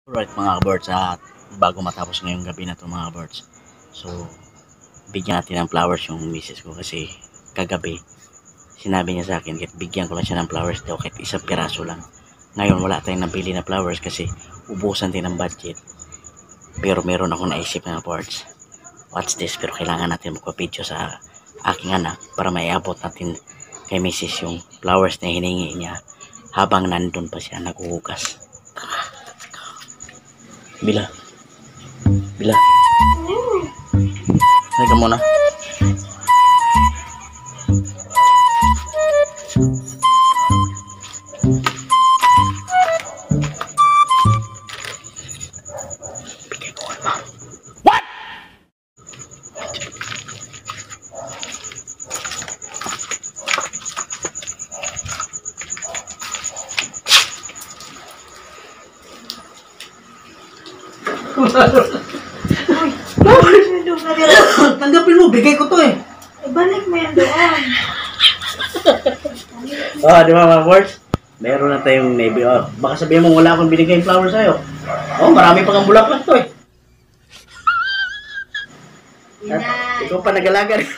Alright mga birds, at bago matapos ngayong gabi na to mga birds, so bigyan natin ng flowers yung misis ko kasi kagabi sinabi niya sa akin kahit bigyan ko lang siya ng flowers daw kahit isang piraso lang. Ngayon wala tayong nabili na flowers kasi ubusan din ng budget, pero meron akong naisip mga birds. Watch this, pero kailangan natin magpa-video sa aking anak para maiabot natin kay misis yung flowers na hiningi niya habang nandun pa siya naghuhugas. Bila. Bila. Halika muna. Bigay ko kay ma'am. What? Tanggapin mo, bigay ko to eh. Ibalik mo yan doon. Oh, di ba mga birds? Meron na tayong maybe. Oh, baka sabihin mo wala akong binigay yung flowers sa'yo. Oh, marami pang bulaklak to eh. At ikaw pa nag-alaga rin.